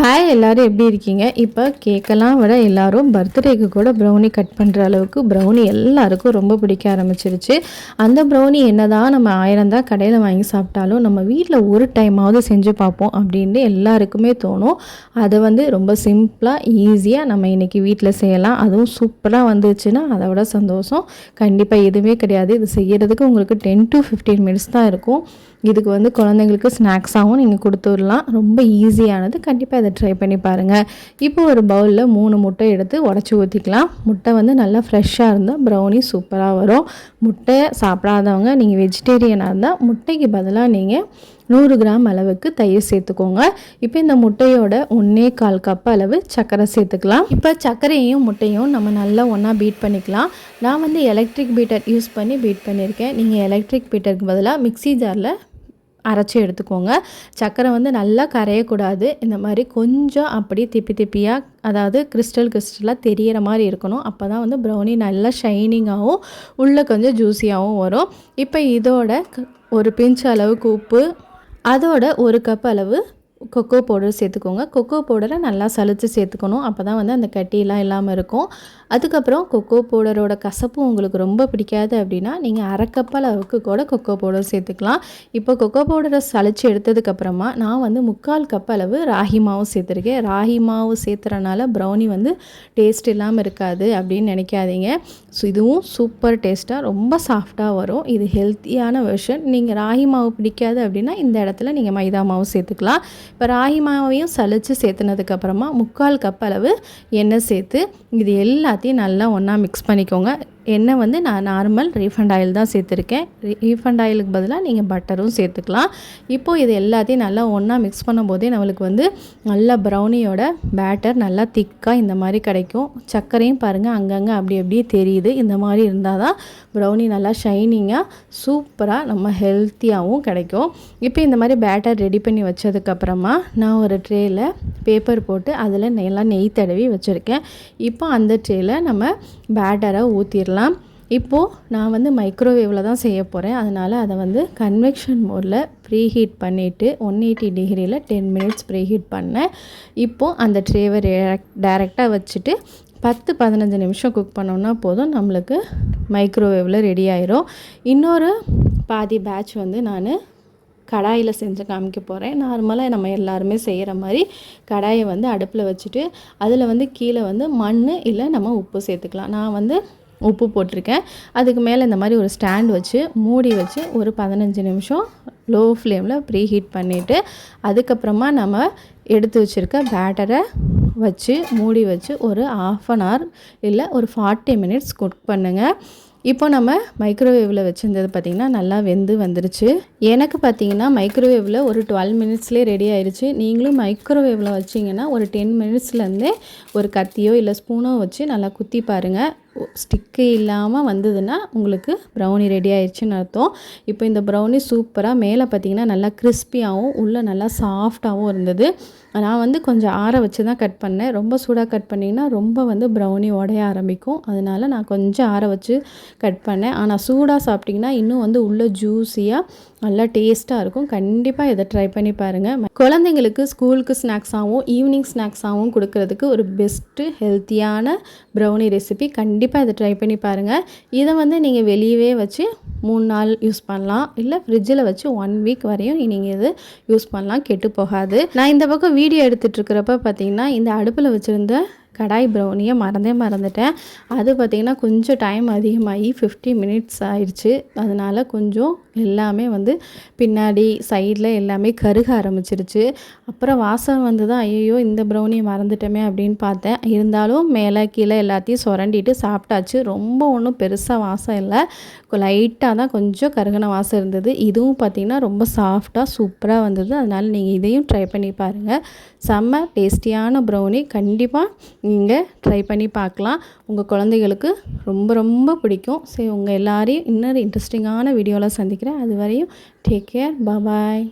Hi எல்லோரும் எப்படி இருக்கீங்க? இப்போ கேக்கெல்லாம் விட எல்லோரும் பர்த்டேக்கு கூட ப்ரௌனி கட் பண்ணுற அளவுக்கு ப்ரௌனி எல்லாருக்கும் ரொம்ப பிடிக்க ஆரம்பிச்சிருச்சு. அந்த ப்ரௌனி என்ன தான் நம்ம 1000 தான் கடையில் வாங்கி சாப்பிட்டாலும் நம்ம வீட்டில் ஒரு டைமாவது செஞ்சு பார்ப்போம் அப்படின்ட்டு எல்லாருக்குமே தோணும். அதை ரொம்ப சிம்பிளாக ஈஸியாக நம்ம இன்றைக்கி வீட்டில் செய்யலாம். அதுவும் சூப்பராக வந்துச்சுன்னா அதை விட சந்தோஷம் கண்டிப்பாக எதுவுமே கிடையாது. இது செய்கிறதுக்கு உங்களுக்கு 10 to 15 மினிட்ஸ் தான் இருக்கும். இதுக்கு குழந்தைங்களுக்கு ஸ்நாக்ஸாகவும் நீங்கள் கொடுத்து விடலாம். ரொம்ப ஈஸியானது. கண்டிப்பாக இதை ட்ரை பண்ணி பாருங்கள். இப்போ ஒரு பவுலில் 3 முட்டை எடுத்து உடச்சி ஊற்றிக்கலாம். முட்டை நல்லா ஃப்ரெஷ்ஷாக இருந்தால் ப்ரௌனி சூப்பராக வரும். முட்டை சாப்பிடாதவங்க, நீங்கள் வெஜிடேரியனாக இருந்தால் முட்டைக்கு பதிலாக நீங்கள் 100 கிராம் அளவுக்கு தயிர் சேர்த்துக்கோங்க. இப்போ இந்த முட்டையோட 1.25 கப் அளவு சர்க்கரை சேர்த்துக்கலாம். இப்போ சர்க்கரையும் முட்டையும் நம்ம நல்லா ஒன்றா பீட் பண்ணிக்கலாம். நான் எலக்ட்ரிக் பீட்டர் யூஸ் பண்ணி பீட் பண்ணியிருக்கேன். நீங்கள் எலக்ட்ரிக் பீட்டருக்கு பதிலாக மிக்ஸி ஜாரில் அரைச்சி எடுத்துக்கோங்க. சர்க்கரை நல்லா கரையக்கூடாது. இந்த மாதிரி கொஞ்சம் அப்படி திப்பியாக, அதாவது கிறிஸ்டலாக தெரிகிற மாதிரி இருக்கணும். அப்போ தான் ப்ரௌனி நல்லா ஷைனிங்காகவும் உள்ளே கொஞ்சம் ஜூஸியாகவும் வரும். இப்போ இதோட ஒரு பிஞ்ச் அளவுக்கு உப்பு, அதோட 1 கப் அளவு கொக்கோ பவுடர் சேர்த்துக்கோங்க. கொக்கோ பவுடரை நல்லா சலித்து சேர்த்துக்கணும். அப்போ தான் அந்த கட்டியெல்லாம் இல்லாமல் இருக்கும். அதுக்கப்புறம் கொக்கோ பவுடரோட கசப்பு உங்களுக்கு ரொம்ப பிடிக்காது அப்படின்னா நீங்கள் 1/2 கப் அளவுக்கு கூட கொக்கோ பவுடர் சேர்த்துக்கலாம். இப்போ கொக்கோ பவுடரை சலித்து எடுத்ததுக்கப்புறமா நான் 3/4 கப் அளவு ராகி மாவு சேர்த்துருக்கேன். ராகி மாவு சேர்த்துறனால ப்ரௌனி டேஸ்ட் இல்லாமல் இருக்காது அப்படின்னு நினைக்காதீங்க. ஸோ இதுவும் சூப்பர் டேஸ்ட்டாக ரொம்ப சாஃப்டாக வரும். இது ஹெல்த்தியான வெர்ஷன். நீங்கள் ராகி மாவு பிடிக்காது அப்படின்னா இந்த இடத்துல நீங்கள் மைதா மாவு சேர்த்துக்கலாம். இப்போ ராகி மாவையும் சலித்து சேர்த்துனதுக்கப்புறமா 3/4 கப் அளவு எண்ணெய் சேர்த்து இது எல்லாத்தையும் நல்லா ஒன்றா மிக்ஸ் பண்ணிக்கோங்க. எண்ணெய் நான் நார்மல் ரீஃபண்ட் ஆயில் தான் சேர்த்துருக்கேன். ரீஃபண்ட் ஆயிலுக்கு பதிலாக நீங்கள் பட்டரும் சேர்த்துக்கலாம். இப்போது இது எல்லாத்தையும் நல்லா ஒன்றா மிக்ஸ் பண்ணும்போதே நம்மளுக்கு நல்லா ப்ரௌனியோட பேட்டர் நல்லா திக்காக இந்த மாதிரி கிடைக்கும். சர்க்கரையும் பாருங்கள் அங்கங்கே அப்படியே தெரியுது. இந்த மாதிரி இருந்தால் தான் ப்ரௌனி நல்லா ஷைனிங்காக சூப்பராக நம்ம ஹெல்த்தியாகவும் கிடைக்கும். இப்போ இந்த மாதிரி பேட்டர் ரெடி பண்ணி வச்சதுக்கப்புறமா நான் ஒரு ட்ரேயில் பேப்பர் போட்டு அதில் நல்லா நெய் தடவி வச்சுருக்கேன். இப்போ அந்த ட்ரேயில் நம்ம பேட்டரை ஊற்றிடலாம். இப்போது நான் மைக்ரோவேவில் தான் செய்ய போகிறேன். அதனால் அதை கன்வெக்ஷன் மோடில் ப்ரீ ஹீட் பண்ணிவிட்டு 180 டிகிரியில் 10 மினிட்ஸ் ப்ரீ ஹீட் பண்ணேன். இப்போது அந்த ட்ரேவை டைரெக்டாக வச்சுட்டு 10-15 நிமிஷம் குக் பண்ணோன்னா போதும், நம்மளுக்கு மைக்ரோவேவில் ரெடி ஆயிரும். இன்னொரு பாதி பேட்ச் நான் கடாயில் செஞ்சு காமிக்க போகிறேன். நார்மலாக நம்ம எல்லாருமே செய்கிற மாதிரி கடாயை அடுப்பில் வச்சுட்டு அதில் கீழே மண் இல்லை நம்ம உப்பு சேர்த்துக்கலாம். நான் உப்பு போட்டிருக்கேன். அதுக்கு மேலே இந்த மாதிரி ஒரு ஸ்டாண்ட் வச்சு மூடி வச்சு ஒரு 15 நிமிஷம் லோ ஃப்ளேமில் ப்ரீ ஹீட் பண்ணிவிட்டு அதுக்கப்புறமா நம்ம எடுத்து வச்சுருக்க பேட்டரை வச்சு மூடி வச்சு ஒரு 1/2 hour இல்லை ஒரு 40 மினிட்ஸ் குக் பண்ணுங்கள். இப்போ நம்ம மைக்ரோவேவில் வச்சுருந்தது பார்த்திங்கன்னா நல்லா வெந்து வந்துருச்சு. எனக்கு பார்த்திங்கன்னா மைக்ரோவேவில் ஒரு 12 மினிட்ஸ்லேயே ரெடி ஆயிடுச்சு. நீங்களும் மைக்ரோவேவில் வச்சிங்கன்னா ஒரு 10 மினிட்ஸ்லேருந்தே ஒரு கத்தியோ இல்லை ஸ்பூனோ வச்சு நல்லா குத்தி பாருங்கள். ஸ்டிக்கு இல்லாமல் வந்ததுன்னா உங்களுக்கு ப்ரௌனி ரெடி ஆயிடுச்சுன்னு அர்த்தம். இப்போ இந்த ப்ரௌனி சூப்பராக மேலே பார்த்திங்கன்னா நல்லா கிறிஸ்பியாகவும் உள்ளே நல்லா சாஃப்டாகவும் இருந்தது. நான் கொஞ்சம் ஆற வச்சு தான் கட் பண்ணேன். ரொம்ப சூடாக கட் பண்ணிங்கன்னா ரொம்ப ப்ரௌனி உடைய ஆரம்பிக்கும். அதனால் நான் கொஞ்சம் ஆற வச்சு கட் பண்ணேன். ஆனால் சூடாக சாப்பிட்டிங்கன்னா இன்னும் உள்ளே ஜூஸியாக நல்லா டேஸ்ட்டாக இருக்கும். கண்டிப்பாக இதை ட்ரை பண்ணி பாருங்கள். குழந்தைங்களுக்கு ஸ்கூலுக்கு ஸ்நாக்ஸாகவும் ஈவினிங் ஸ்நாக்ஸாகவும் கொடுக்கறதுக்கு ஒரு பெஸ்ட்டு ஹெல்த்தியான ப்ரௌனி ரெசிபி. கண்டிப்பாக இதை ட்ரை பண்ணி பாருங்கள். இதை நீங்கள் வெளியவே வச்சு 3 நாள் யூஸ் பண்ணலாம். இல்லை ஃப்ரிட்ஜில் வச்சு 1 வீக் வரையும் நீங்கள் இது யூஸ் பண்ணலாம், கெட்டு போகாது. நான் இந்த பக்கம் வீடியோ எடுத்துகிட்ருக்கிறப்ப பார்த்திங்கன்னா இந்த அடுப்பில் வச்சுருந்த கடாய் ப்ரௌனியை மறந்துட்டேன். அது பார்த்திங்கன்னா கொஞ்சம் டைம் அதிகமாகி 50 மினிட்ஸ் ஆயிடுச்சு. அதனால் கொஞ்சம் எல்லாமே பின்னாடி சைடில் எல்லாமே கருக ஆரம்பிச்சிருச்சு. அப்புறம் வாசம் தான் ஐயோ இந்த ப்ரௌனியை மறந்துட்டோமே அப்படின்னு பார்த்தேன். இருந்தாலும் மேலே கீழே எல்லாத்தையும் சுரண்டிட்டு சாப்பிட்டாச்சு. ரொம்ப ஒன்றும் பெருசாக வாசம் இல்லை, லைட்டாக தான் கொஞ்சம் கருகின வாசம் இருந்தது. இதுவும் பார்த்திங்கன்னா ரொம்ப சாஃப்டாக சூப்பராக வந்தது. அதனால் நீங்கள் இதையும் ட்ரை பண்ணி பாருங்கள். செம்ம டேஸ்டியான ப்ரௌனி கண்டிப்பாக நீங்கள் ட்ரை பண்ணி பார்க்கலாம். உங்கள் குழந்தைகளுக்கு ரொம்ப பிடிக்கும். சரி, உங்கள் எல்லாரையும் இன்னொரு இன்ட்ரெஸ்டிங்கான வீடியோவில் சந்திக்கிறேன். அது வரையும் டேக் கேர், பாய்.